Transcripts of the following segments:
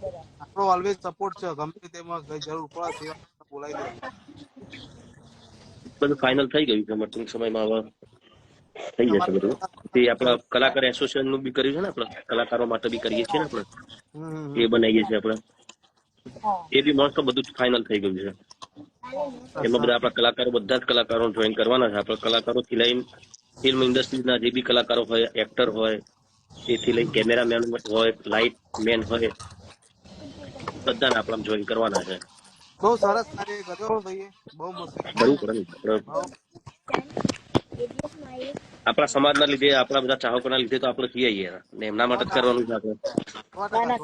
આપણો always support છે, ગમે તેમાં કઈ જરૂર પડે સેવા બોલાવી દેજો. બધું ફાઇનલ થઈ ગયું છે, ટૂંક સમયમાં હવે થઈ જશે બધું. તે આપણા કલાકાર એસોસિએશન નું બી કર્યું છે ને, આપણે કલાકારો માટે બી કરીએ છીએ ને આપણે, એ બનાવીએ છીએ આપણે, એ બી મસ્ત બધું ફાઇનલ થઈ ગયું છે. એમાં બધા આપણા કલાકારો, બધા જ કલાકારો જોઈન કરવાના છે. આપણા કલાકારોથી લઈને ફિલ્મ ઇન્ડસ્ટ્રીના જે બી કલાકારો હોય, એક્ટર હોય, તેથી લઈને કેમેરામેન હોય, લાઇટ મેન હોય, બધાને આપણે જોઈન કરવાના છે. બહુ સરસ કાર્ય કર્યો ભાઈ, બહુ મસ્ત. કરવું પડે ને આપણા સમાજના લીધે, આપણા બધા ચાહકોના લીધે તો આપણે છીએ ને, એમના માટે જ કરવાનું છે આપણે. 100%.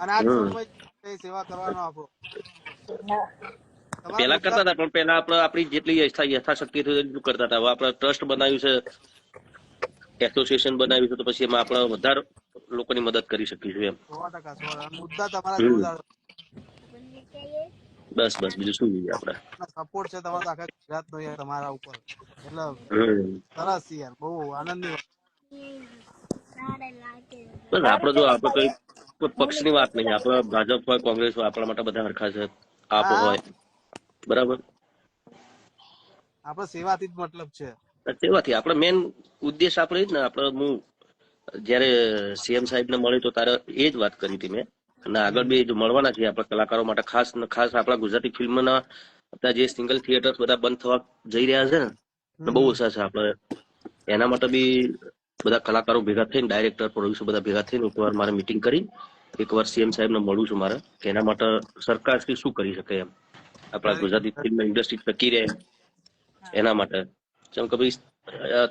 અને આજ સમય સેવા કરવાનો આપણો. પેલા કરતા હતા, પણ પેલા આપણે આપણી જેટલી યથાશક્તિ એટલું કરતા હતા. હવે આપણે ટ્રસ્ટ બનાવ્યું છે, એસોસિએશન બનાવ્યું છે, તો પછી એમાં આપણે વધારે લોકોની મદદ કરી શકીશું એમ. 100%. મુદ્દા તમારા જોરદાર. બસ બસ, બીજું શું જોઈએ આપણે. સપોર્ટ છે તમારો આખા ગુજરાતનો તમારા ઉપર, એટલે સરસ યાર, બહુ આનંદની વાત. બસ આપણે જો આપણે કોઈ પક્ષની વાત નહીં, આપણે ભાજપ હોય, કોંગ્રેસ હોય, આપણા માટે બધા હરખા છે. આપ હોય, બરાબર, આપણે સેવાથી જ મતલબ છે. સેવાથી આપણે મેન ઉદ્દેશ આપણે જ ને. આપણે હું જયારે સીએમ સાહેબ ને મળી તો તારે એ જ વાત કરી હતી મેં, અને આગળ બી મળવાના છીએ આપણે કલાકારો માટે. ખાસ આપણા ગુજરાતી ફિલ્મના અત્યારે જે સિંગલ થિયેટર્સ બધા બંધ થવા જઈ રહ્યા છે ને, બહુ ઓછા છે. આપણે એના માટે બી બધા કલાકારો ભેગા થઈને, ડાયરેક્ટર, પ્રોડ્યુસર બધા ભેગા થઈને એકવાર મારે મીટિંગ કરી, એકવાર સીએમ સાહેબ ને મળું છું મારે, કે એના માટે સરકાર શું કરી શકે એમ, આપણા ગુજરાતી ફિલ્મ ઇન્ડસ્ટ્રી ટકી રહે એના માટે. જેમ કે ભાઈ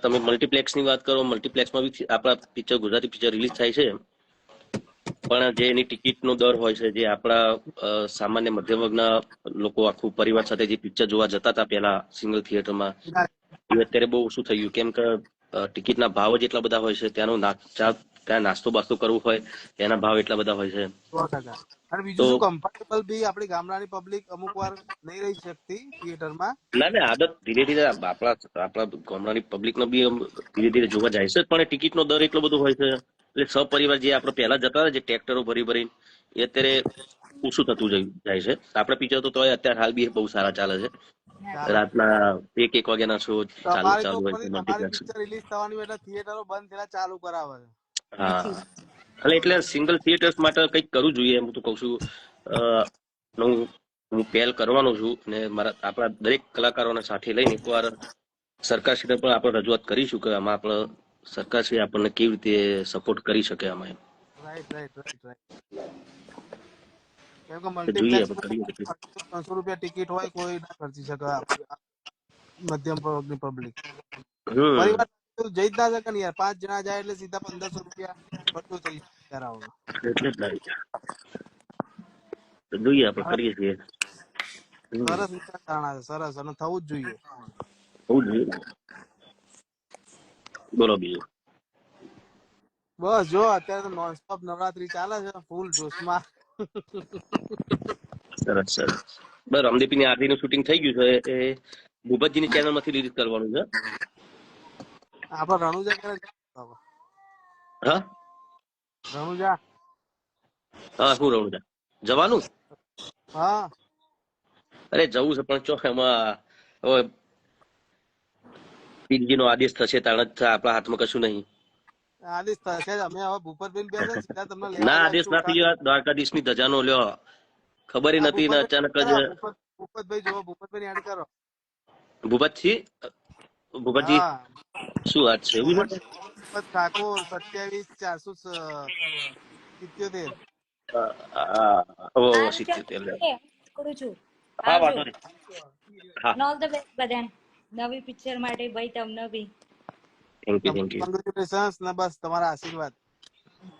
તમે મલ્ટીપ્લેક્સ ની વાત કરો, મલ્ટીપ્લેક્સમાં બી આપણા પિક્ચર, ગુજરાતી પિક્ચર રિલીઝ થાય છે, પણ જે એની ટિકિટનો દર હોય છે, જે આપણા સામાન્ય મધ્યમ વર્ગના લોકો આખું પરિવાર સાથે જે પિક્ચર જોવા જતા હતા પેલા સિંગલ થિયેટરમાં, એ અત્યારે બહુ ઓછું થઈ ગયું. કેમ કે ટિકિટના ભાવ જ એટલા બધા હોય છે. ત્યાં નાસ્તો બાસ્તો કરવું હોય એના ભાવ એટલા બધા હોય છે. 100%. અને બીજું શું, કમ્ફર્ટેબલ બી આપણી ગામડાની પબ્લિક અમુક વાર નહીં રહી શકતી થિયેટરમાં. ના, આદત ધીરે ધીરે આપણા ગામડાની પબ્લિક નો બી ધીરે ધીરે જોવા જાય છે, પણ ટિકિટ નો દર એટલો બધો હોય છે, એટલે સપરિવાર જે આપણે પહેલા જતા હતા, જે ટ્રેક્ટરો ભરી એ અત્યારે ઓછું થતું જાય છે. આપણે પિક્ચર તો અત્યારે હાલ બી બહુ સારા ચાલે છે. રાતના 1 વાગ્યાના શો ચાલુ હોય છે તમારી મલ્ટીપ્લેક્સ. પિક્ચર રિલીઝ થવાની એટલે થિયેટરો બંધ થયેલા ચાલુ કરાવે છે. હા, એટલે સિંગલ થિયેટર્સ માટે કંઈક કરવું જોઈએ એમ તો કઉ છું. હું પહેલ કરવાનો છું, ને આપણા દરેક કલાકારોને સાથે લઈને એકવાર સરકારશ્રીને પણ આપણે રજૂઆત કરીશું કે આમાં આપણે સરકારશ્રી આપણને કેવી રીતે સપોર્ટ કરી શકે આમાં એમ. રાઈટ. કેમ કે જોઈએ મલ્ટીપ્લેક્સ આપણે કરીએ. 300 રૂપિયા ટિકિટ હોય, કોઈ ના ખર્ચી શકે મધ્યમ વર્ગની પબ્લિક. પરિવાર જઈ જ ના શકે ને યાર, 5 જણા જાય એટલે સીધા 1500 રૂપિયા ખર્ચો થઈ જાય. એટલે જ જોઈએ આપણે કરીએ છીએ. સરસ વિચારધારણા છે, સરસ, અને થવું જ જોઈએ. બોલો બીજું. બસ જો અત્યારે તો નોનસ્ટોપ નવરાત્રી ચાલે છે, ફૂલ જોશમાં. સરસ. બસ રામદીપની આરતી નું શૂટિંગ થઈ ગયું છે, એ ભૂપતજી ની ચેનલ માંથી રિલીઝ કરવાનું છે. આપડે રણુજા ક્યારે? હા, રણુજા. શું રણુજા જવાનું? હા, અરે જવું છે, પણ એમાં હવે પીરજી નો આદેશ થશે તાણ જ આપણા હાથમાં કશું નહીં. આદેશ થશે. અમે હવે ભૂપતભાઈ બેસે સીધા તમને ના, લેવા આદેશ જઈશું. ના થઈ ગયો. દ્વારકાધીશ ની ધજાનો લ્યો, ખબર નથી ને અચાનક જ. ભૂપતભાઈ જોવો, ભૂપતભાઈ એડ કરો. ભૂપતજી હા, શું વાત છે? એવું છે? ભૂપત ઠાકોર 27 477. હા, વાંધો નહીં. હા, નવી પિક્ચર માટે ભાઈ તમને બી થેન્ક યુ. કોંગ્રેચ્યુલેશન્સ ને બસ તમારા આશીર્વાદ.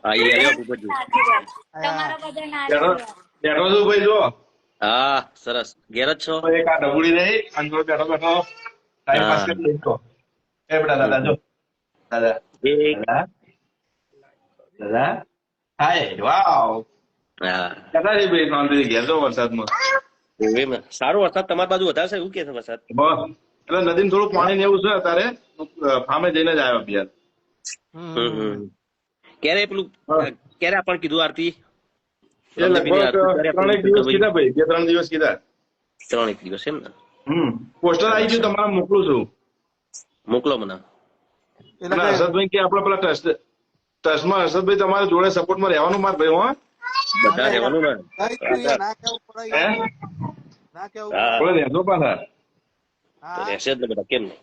હા, એ લ્યો ભૂપતજી. તમારા બધાના આશીર્વાદ. ભાઈ જો. હા, સરસ. ઘેર જ છો? એક આ ડબુડી રહી અને બેઠો ટાઈમ પાસ કરી લઈશો. એ બેટા દાદા જો. દાદા. હાય, વાવ. દાદા ભાઈ નોંધી ગયા તો વરસાદમાં. સારો વરસાદ તમારી બાજુ વધારે છે એવું કે છે વરસાદ? બસ એટલે નદીમાં થોડું પાણી ને એવું છે અત્યારે. ફામે જઈને જ આવ્યો અભ્યાસ. ક્યારે આપણને કીધું આરતી? એ લગભગ 3 દિવસ કીધા ભાઈ, 2-3 દિવસ કીધા. 3 દિવસ એમ ને? પોસ્ટર આવી ગયું, તમારે મોકલું છું. મોકલો મને. એટલે અને હર્ષદભાઈ કે આપડે પેલા ટ્રસ્ટમાં હર્ષદભાઈ તમારે જોડે સપોર્ટમાં રહેવાનું મારે ભાઈ. હો બધા રહેવાનું ને? ના કેવું પડે હે યાર, ના કેવું હા. પડે. આપણે રહેજો પાછા. હા રહેશે જ ને બધા, કેમ નહીં?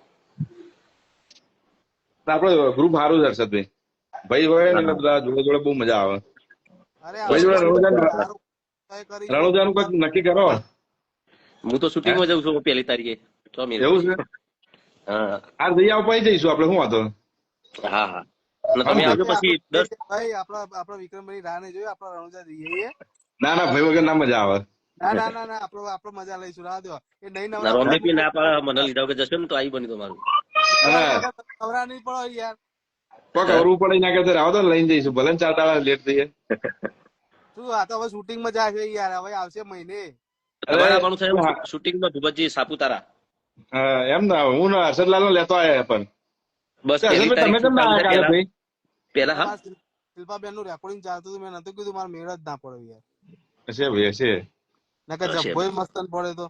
આપડે ગ્રુપ સારું છે હર્ષદભાઈ, ભાઈ હોય ને એટલે બધા જોડે જોડે બહુ મજા આવે. અરે ભાઈ જોડે સારું કરીશું. રણુજાનું કંઈક નક્કી કરો. હું તો શૂટિંગમાં જાઉં છું 1 તારીખે. તો એવું છે? હા આ જઈ આવ પછી જઈશું આપડે, શું વાંધો? હા હા. અને તમે આવજો પછી 10. ભાઈ આપડા વિક્રમભાઈ રાહ ને જોયું, આપડા રણુજા જઈએ. ના ના, ભાઈ વગર ના મજા આવે. ના આપડે મજા લઈશું, રાહ દો. એ નહીં ના, નવરા રોમદેવ ના પાડે, મને લીધા વગર જશે ને તો આવી બની તમારું. નવરા નહીં પડો યાર. કોક અવરું પડે ના કે આવો તો લઈને જઈશું, ભલે ને 4 દાડા લેટ થઈએ. શું આ તો હવે શૂટિંગ માં જાય છે યાર, હવે આવશે મહિને. તમારે આવવાનું છે શૂટિંગમાં ભૂપતજી સાપુતારા. એમ ના, હું ને હર્ષદલાલ નો લેતો આયા પણ. બસ હર્ષદભાઈ તમે કેમ ના આવ્યા કાલે ભાઈ? પેલા હા શિલ્પાબેન નું રેકોર્ડિંગ ચાલતું હતું, મેં નતું કીધું, મારે મેળ જ ના પડે યાર. હશે ભાઈ હશે. નકર જબ્બોય મસ્ત પડે તો.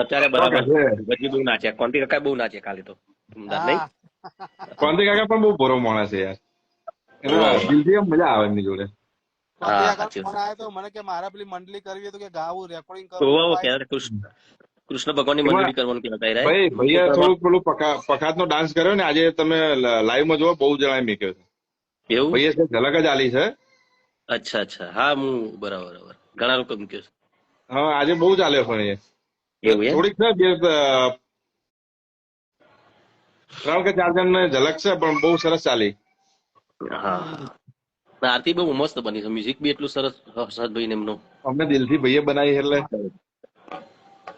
અત્યારે બરાબર ભૂપતજી બહુ નાચ્યા, કોન્ટી કાકા બહુ નાચ્યા કાલે તો. નહીં કોંતી કાકા પણ બહુ ભરો માણસ છે યાર, એના દિલથી એમ મજા આવે એમની જોડે. ફોન આવ્યો તો મને કે મારે પેલી મંડળી કરવી તો કે ગાવું રેકોર્ડિંગ કરવું. કૃષ્ણ ભગવાનની મંડળી કરવાનું કહેવાય. ભાઈ ભૈયા થોડુંક પેલું પખાત નો ડાન્સ કર્યો ને આજે, તમે લાઈવ માં જોવો, બહુ જણાએ મેક્યો છે. એવું? ભૈયા છે ઝલક જ આલી છે. અચ્છા હા, હું બરાબર ઘણા લોકો મૂક્યો છે. હા આજે બહુ ચાલ્યો પણ એવું એમ? થોડીક છે 3 કે 4 જણ ને ઝલક છે, પણ બહુ સરસ ચાલી. હા, આરતી બહુ મસ્ત બની છે, મ્યુઝિક બી એટલું સરસ હર્ષદભાઈ ને એમનું. અમને દિલથી ભાઈએ બનાવી એટલે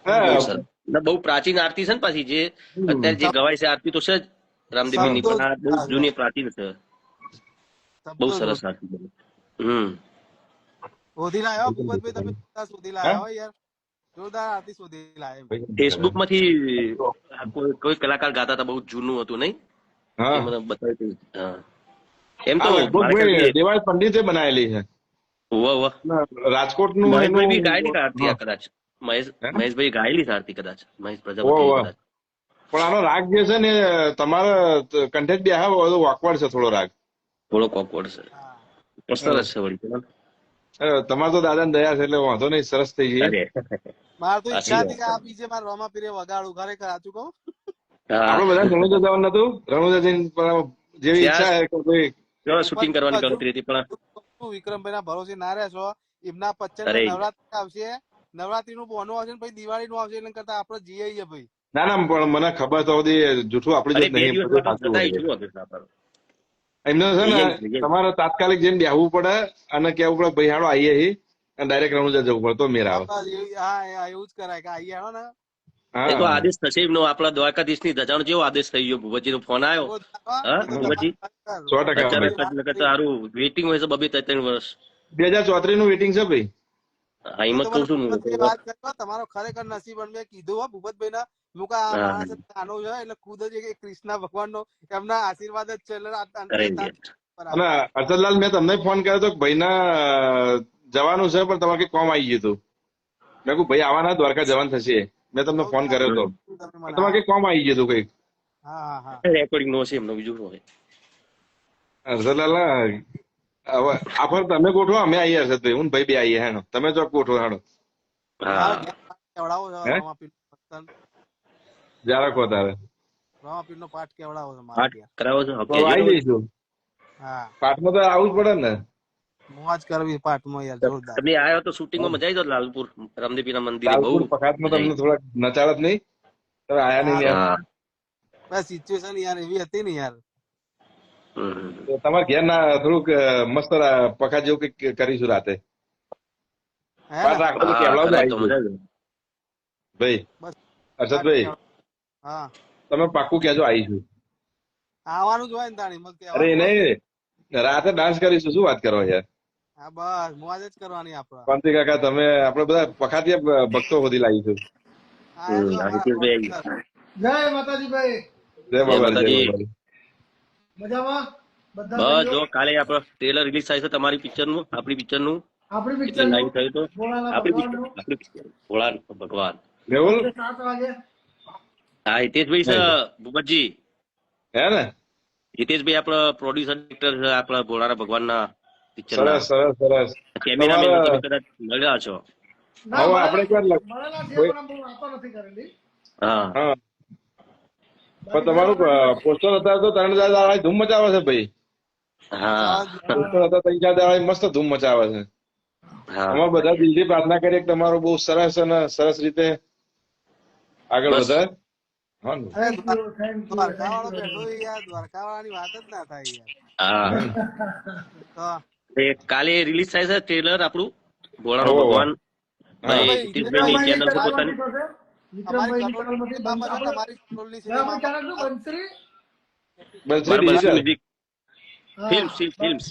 બહુ સરસ. બહુ પ્રાચીન આરતી છે ને પાછી, જે અત્યારે જે ગવાય છે આરતી તો છે જ રામદેવજી ની, પણ આ બહુ જૂની પ્રાચીન છે. બહુ સરસ આરતી બની. શોધી લાયો ભૂપતભાઈ, તમે શોધી લાયા હો યાર, જોરદાર આરતી શોધી લાયા. ફેસબુક માંથી કોઈ કલાકાર ગાતા હતા, બહુ જૂનું હતું નહીં? એ મને બતાવ્યું. હા, એમ તો દેવાજ પંડિતે બનાવેલી છે. રાજકોટ નું મહેશભાઈ બી ગાયેલી આરતી કદાચ. મહેશભાઈ ગાયેલી આરતી કદાચ, મહેશ પ્રજાપતિ કદાચ. પણ આનો રાગ જે છે ને, તમારા કંઠે બે ઓકવર્ડ છે થોડો રાગ, થોડો ઓકવર્ડ છે. સરસ છે વળી. તમારે તો દાદા ને દયા છે એટલે વાંધો નહીં, સરસ થઈ ગઈ. મારે તો ઈચ્છા હતી કે આ બીજે મારે રોમાપીરે વગાડું, ખરેખર સાચું કહું. આપડે બધા રણુજા જવાનું નતું, રણુજા જેવી ઈચ્છા શૂટિંગ કરવાની ગણતરી હતી, પણ વિક્રમભાઈ ના ભરોસે ના રહેશો. એમના 25 નવરાત્રી આવશે, નવરાત્રી નું બોનું આવશે, પછી દિવાળી નું આવશે, એટલે કરતા આપડે જઈએ ભાઈ. ના ના, પણ મને ખબર તો જૂઠું આપડી જ નહીં. એમને છે ને તમારે તાત્કાલિક જઈને બેહવું પડે અને કેવું પડે ભાઈ હાડો આવીએ હી, અને ડાયરેક્ટ રણુજા જવું પડે તો મેર આવે. હા એવું જ કરાય કે આવીએ હાડો ને. એ તો આદેશ થશે એમનો, આપડા દ્વારકાધીશ ની ધજાનો જેવો આદેશ થઈ ગયો. ભૂપતજી નો ફોન આવ્યો. ભૂપતજી 100% સારું વેઇટિંગ હોય છે 2-3 વર્ષ. 2034 નું વેઇટિંગ છે ભાઈ. હા, એમ જ કહું છું. તમારો ખરેખર નસીબ, મેં કીધું હો ભૂપતભાઈ ના, મુકા આ માણસ નાનો છે એટલે ખુદ જ કૃષ્ણ ભગવાન નો એમના આશીર્વાદ જ છે. અને હર્ષદલાલ, મેં તમને ફોન કર્યો હતો ભાઈ ના જવાનું છે, પણ તમારે કઈ કોમ આવી ગયું હતું. મેં કહું ભાઈ આવવાના દ્વારકા જવાનું થશે, મેં તમને ફોન કર્યો હતો, તમારે કઈ કોમ આવી ગયું હતું કઈક. રેકોર્ડિંગ નો છે એમનો, બીજું શું હોય. હર્ષદલાલ હવે આફર તમે ગોઠવો, અમે આવીએ હર્ષદભાઈ, હું ભાઈ બે આવીએ. હેનો તમે ચોક ગોઠવો હેડો. જરા કહો તારે રામાપીર નો પાઠ કેવડાવો છો? પાઠ કરાવો છો? આવી જઈશું. હા, પાઠમાં તો આવું જ પડે ને, મોજ કરવી પાઠમાં યાર, જોરદાર. તમે આવ્યો તો શૂટિંગમાં મજા આવી. તો લાલપુર રામદેવપીર ના મંદિરે બહુ પખાતમાં તમને થોડા નચાડત નહીં, તમે આયા નહીં. સિચ્યુએશન યાર એવી હતી ને યાર. તમારે ઘેર ના થોડુંક મસ્ત પખાત જેવું કઈક કરીશું રાતે. ભાઈ હર્ષદભાઈ, તમે પાક્કું કેજો આવીશું. આવવાનું જ હોય ને તાણી. અરે નહીં, રાતે ડાન્સ કરીશું, શું વાત કરો યાર. હા બસ મોજ જ કરવાની આપડે. કાંતિ કાકા, તમે આપડે બધા પખાતિયા ભક્તો સુધી લાવીશું. જય માતાજી ભાઈ. જય બાબા. મજામાં? બધા બસ ભાઈઓ જો કાલે આપણો ટ્રેલર રિલીઝ થાય છે તમારી પિક્ચર નું, આપણી પિક્ચર નું, આપણી એટલે પિક્ચર લાઈવ થયું તો ભોળાના આપણી ભગવાનનું પિક્ચર ભોળા ભગવાન. મેહુલ સાંજે 7 વાગે. હા હિતેશભાઈ છે ભૂપતજી, હે ને? હિતેશભાઈ આપણા પ્રોડ્યુસર ડિરેક્ટર છે આપણા ભોળાના ભગવાનના પિક્ચરના. સરસ સરસ સરસ. કેમેરામેન તમારે તમે કદાચ મળ્યા છો. ના હવે આપણે ક્યાં મળેલા છે કોઈ પણ બહુ વાતો નથી કરેલી. હા હા પણ બાકી તમારું ઘણા પોસ્ટર હતા તો 3-4 દાડા ધૂમ મચાવે છે ભાઈ. હા પોસ્ટર હતા 3-4 દાડા મસ્ત ધૂમ મચાવે છે. હા અમે બધા દિલથી પ્રાર્થના કરીએ કે તમારું બહુ સરસ અને સરસ રીતે આગળ બસ વધે. હા ને? અરે thank you thank you Dwarka thank વાળો યુ. બેઠો છે યાર, દ્વારકા વાળાની વાત જ ના થાય યાર. હા. તો એ કાલે રિલીઝ થાય છે ટ્રેલર આપણું ભોળાનો હોવે, હોવે. ભગવાન. હા ભાઈ ભાઈ હિતેશભાઈની વિક્રમભાઈની ચેનલ છે ચેનલમાંથી પોતાની. થશે. અમારી વિક્રમભાઈની કલોલ ચેનલમાંથી સિનેમામાં છે ને, આપણે અમારી કલોલની આપણી સિનેમામાં ચેનલ શું બનશ્રી? બનશ્રી મારા બંસી ડિજિટલ. મ્યુઝિક હા ફિલ્મ્સ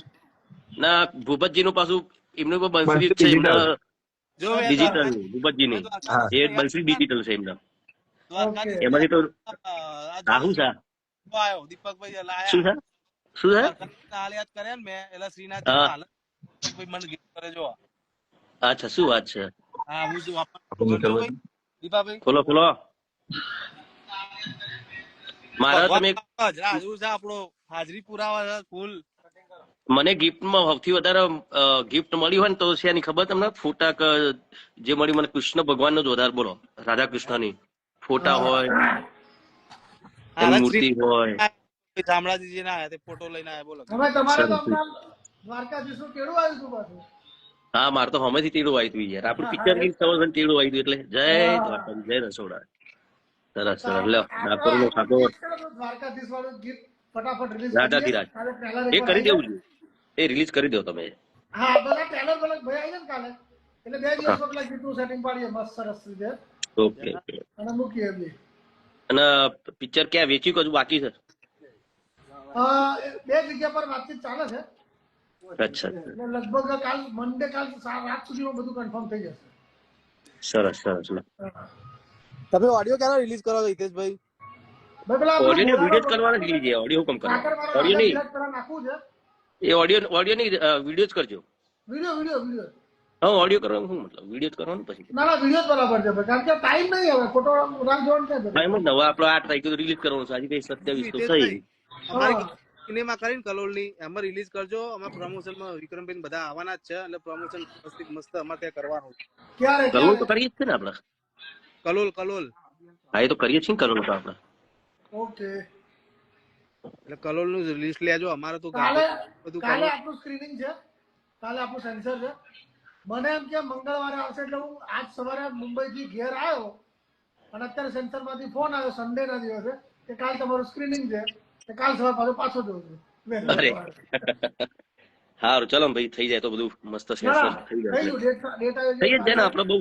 ના ભૂપતજી નું પાછું એમનું પણ બંસરી જ બનશ્રી છે ડિજિટલ. એમના જો મેં ડિજિટલ દ્વારકા ભૂપતજીની. મેં દ્વારકાધીશ એ ને યાદ બંસરી કર્યા ને, ડિજિટલ છે એમના. ઓકે. એમાંથી તો આ રાહુ છે. આવ્યો દીપકભાઈ શું લાયા છે શું છે? દ્વારકાધીશના હાલ યાદ કર્યા ને મેં, એટલે શ્રીનાથજી હા ના હાલ દીપકભાઈ મને ગીત કરે જો. અચ્છા શું વાત છે? હા હું શું વાપરતો કરજો ભાઈ દીપાભાઈ. ખોલો ખોલો. મારા ભગવાન તમે રાજુ છે આપણો, હાજરી પુરાવા છે ફૂલ. મને ગિફ્ટમાં સૌથી વધારે ગિફ્ટ મળી હોય ને તો છે એની ખબર તમને? ફોટા જે મળી મને કૃષ્ણ ભગવાન નો જ વધારે, બોલો રાધા કૃષ્ણની ફોટા હોય, એમની મૂર્તિ હોય. શામળાજી ના આયા તે ફોટો લઈને આયા, બોલો. હવે તમારે તો સરસ. હમણાં દ્વારકાધીશનું કેળું આવ્યું હતું પાછું. હા મારે તો હમેથી ટેડું આવી હતું યાર, આપણું હા, પિક્ચર એ રિલીઝ થવાનું છે ને ટેડું આવી હતું, એટલે જય દ્વારકાધીશ જય રસોડા. સરસ સરસ. લ્યો ડાકોર નો ખાતો દ્વારકાધીશ વાળું ગીત ફટાફટ રિલીઝ કરીએ. રાજાધિરાજ કાલે ટ્રેલર એ એકવાર કરી આવી દેવું જાય. જોઈએ, એ રિલીઝ કરી દો તમે. હા બધા ટ્રેલર પેલા ભાઈ આવી જાય ને કાલે, એટલે 2 હા દિવસમાં પેલા ગીતનું સેટિંગ પાડીએ મસ્ત સરસ રીતે ઓકે ઓકે. અને મૂકીએ બી. અને પિક્ચર ક્યાં વેચ્યું કજુ બાકી છે? બે જગ્યા પર વાતચીત ચાલે છે. અચ્છા એટલે લગભગ કાલ મંડે કાલ રાત સુધીમાં બધું કન્ફર્મ થઈ જશે. સરસ સરસ. હા. તમે ઓડિયો ક્યારે રિલીઝ કરો છો હિતેશભાઈ? ભાઈ પેલા આપણું ઓડિયો ને ભોળાનો વિડીયો જ કરવાના જ લઈએ, ઓડિયો હુકમ કરવાનો? સાકરવાળા ઓડિયો રાજા નહીં, વિરાજ પેલા નાખવું છે. એ ઓડિયો નહીં, વિડીયો જ કરજો. વિડીયો વિડીયો વિડીયો હા ઓડિયો કરવાનું શું મતલબ, વિડીયો જ કરવાનું પછી. ના ના વિડીયો જ બરાબર છે ભાઈ, કારણ કે ટાઈમ નહીં હવે ખોટો રાહ જોવાનું છે હા એમ જ ને, હવે આપણો 8 તારીખે રિલીઝ કરવાનું છે, આજે કઈ 27 તો થઈ. હિતેશભાઈ અમારી સિનેમા કરીને કલોલની એમાં રિલીઝ કરજો. અમે પ્રમોશનમાં વિક્રમભાઈ બધા આવવાના જ છે, એટલે પ્રમોશન વ્યવસ્થિત મસ્ત અમારે ત્યાં કરવાનું છે. ક્યારે કલોલ તો ક્યારે? કરીએ જ છે ને આપણે. કલોલ કલોલ હા એ તો કરીએ છીએ ને કલોલ તો આપણે. ઓકે. એટલે કલોલ નું લિસ્ટ લેજો. અમારે તો કાલે બધું કાલે કલોલ. આપણું સ્ક્રીનિંગ છે, કાલે આપણું સેન્સર છે. મને એમ કે મંગળવારે આવશે, એટલે હું આજ સવારે મુંબઈથી ઘેર આવ્યો અને અત્યારે સેન્સરમાંથી ફોન આવ્યો સન્ડે ના દિવસે કે કાલ તમારું સ્ક્રીનિંગ છે, કે કાલ સવારે પાછો જવું છું વહેલા અરે સવારે. સારું ચલો ભાઈ, થઈ જાય તો બધું મસ્ત ના સેન્સર ના થઈ જાય થઈ એટલે ગયું, ડેટ આવ્યો થઈ જ જાય ને કાલે. આપણે બહુ